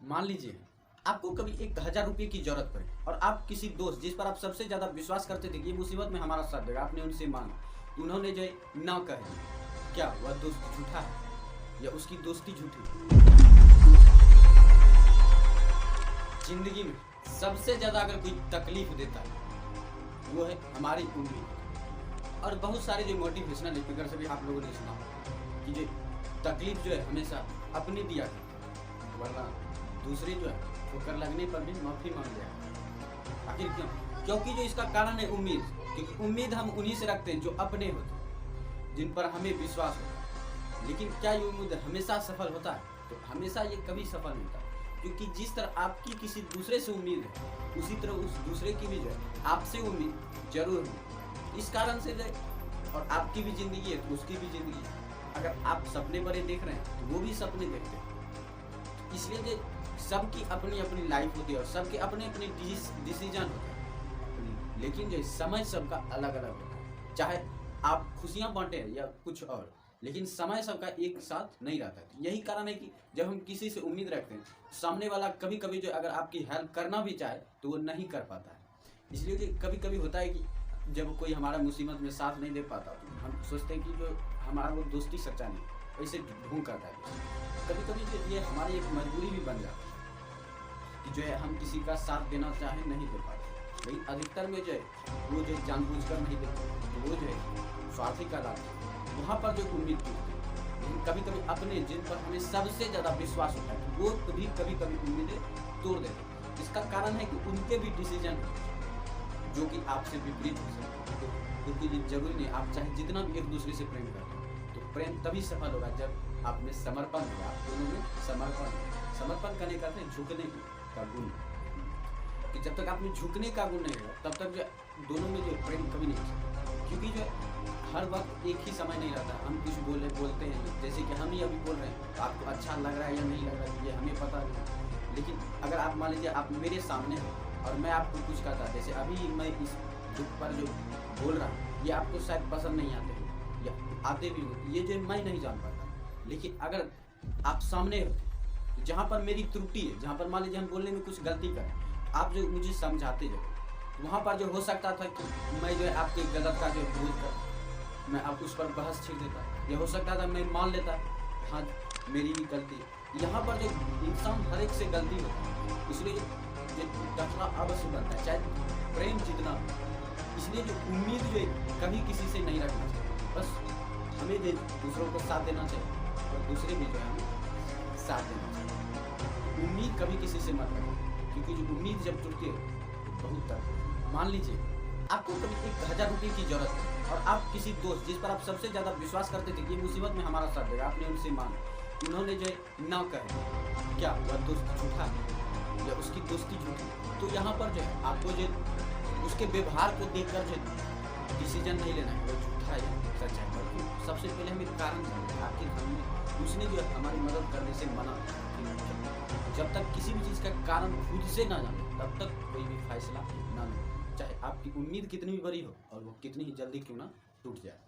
मान लीजिए आपको कभी 1000 रुपये की जरूरत पड़े और आप किसी दोस्त जिस पर आप सबसे ज़्यादा विश्वास करते थे कि ये मुसीबत में हमारा साथ देगा, आपने उनसे मांगा, उन्होंने जो है ना कह दिया, क्या वह दोस्त झूठा है या उसकी दोस्ती झूठी? जिंदगी में सबसे ज़्यादा अगर कोई तकलीफ देता है वो है हमारी उम्मीद। और बहुत सारे जो मोटिवेशनल स्पीकर से भी आप लोगों ने सुना कि जो तकलीफ जो है हमेशा अपनी दिया करता, वरना दूसरे जो है ठोकर लगने पर भी माफी मांग लिया। आखिर क्यों? क्योंकि जो इसका कारण है उम्मीद। क्योंकि उम्मीद हम उन्हीं से रखते हैं जो अपने होते हैं, जिन पर हमें विश्वास होता है। लेकिन क्या ये उम्मीद हमेशा सफल होता है? तो हमेशा ये कभी सफल नहीं होता। क्योंकि जिस तरह आपकी किसी दूसरे से उम्मीद है, उसी तरह उस दूसरे की भी जो है आपसे उम्मीद जरूर हो। इस कारण से जो और आपकी भी जिंदगी है तो उसकी भी जिंदगी है। अगर आप सपने बड़े देख रहे हैं तो वो भी सपने देखते हैं। इसलिए जो सबकी अपनी अपनी लाइफ होती है और सबके अपने अपने डिसीजन होते हैं, लेकिन जो समय सबका अलग अलग होता है। चाहे आप खुशियां बांटे या कुछ और, लेकिन समय सबका एक साथ नहीं रहता है। यही कारण है कि जब हम किसी से उम्मीद रखते हैं, सामने वाला कभी कभी जो अगर आपकी हेल्प करना भी चाहे तो वो नहीं कर पाता है। इसलिए जो कभी कभी होता है कि जब कोई हमारा मुसीबत में साथ नहीं दे पाता तो हम सोचते हैं कि जो हमारा वो दोस्ती सच्चा नहीं, वैसे ढूंढ करता है। कभी कभी ये हमारी एक मजबूरी भी बन जाती है कि जो है हम किसी का साथ देना चाहे नहीं दे पाते। लेकिन अधिकतर में जो है वो जो जानबूझकर नहीं देते, तो वो जो है स्वार्थी कहलाते हैं। वहाँ पर जो उम्मीद टूटती है। लेकिन कभी कभी अपने जिन पर हमें सबसे ज़्यादा विश्वास होता है वो कभी कभी उम्मीदें तोड़ देते हैं। इसका कारण है कि उनके भी डिसीजन जो कि आपसे विपरीत हो सकते हैं। क्योंकि ये जरूरी नहीं, आप चाहे जितना भी एक दूसरे से प्रेम करते हैं तो प्रेम तभी सफल होगा जब आप में समर्पण होगा। आप दोनों में समर्पण करने का झुकने का गुण, कि जब तक आप में झुकने का गुण नहीं होगा तब तक जो दोनों में जो प्रेम कभी नहीं हो सकता। क्योंकि जो हर वक्त एक ही समय नहीं रहता। हम कुछ बोलते हैं, जैसे कि हम ही अभी बोल रहे हैं, आपको अच्छा लग रहा है या नहीं लग रहा है ये हमें पता नहीं। लेकिन अगर आप मान लीजिए आप मेरे सामने हो और मैं आपको कुछ कहता, जैसे अभी मैं इस दुख पर जो बोल रहा हूँ ये आपको शायद पसंद नहीं आते हैं या आते भी हो, ये जो मैं नहीं जान पाता। लेकिन अगर आप सामने हो, जहाँ पर मेरी त्रुटि है, जहाँ पर मान लीजिए हम बोलने में कुछ गलती करें, आप जो मुझे समझाते जो वहाँ पर जो हो सकता था कि मैं जो है आपके गलत का जो विरोध कर मैं आप उस पर बहस छीन देता, या हो सकता था मैं मान लेता हाँ मेरी भी गलती। यहाँ पर जो इंसान हर एक से गलती होता है, इसलिए टकरा अवश्य बनता है चाहे प्रेम जितना। इसलिए जो उम्मीद जो कभी किसी से नहीं रखना चाहिए। बस हमें जो दूसरों को साथ देना चाहिए और दूसरे भी जो है हमें साथ देना चाहिए। उम्मीद कभी किसी से मत रखें, क्योंकि जो उम्मीद जब टूटती है तो बहुत तक। मान लीजिए आपको कभी 1000 रुपये की जरूरत है और आप किसी दोस्त जिस पर आप सबसे ज़्यादा विश्वास करते थे कि ये मुसीबत में हमारा साथ देगा, आपने उनसे मांगा, उन्होंने जो है ना कह दिया, क्या वह दोस्त झूठा है या उसकी दोस्ती झूठी? तो यहाँ पर जो है आपको जो उसके व्यवहार को देखकर जो डिसीजन नहीं लेना है वो झूठा है या सच है, बल्कि सबसे पहले हमें कारण जानना है। आखिर हमने उसने जो है हमारी मदद करने से मना। जब तक किसी भी चीज़ का कारण खुद से ना जाने तब तक कोई भी फैसला ना ले, चाहे आपकी उम्मीद कितनी भी बड़ी हो और वो कितनी ही जल्दी क्यों ना टूट जाए।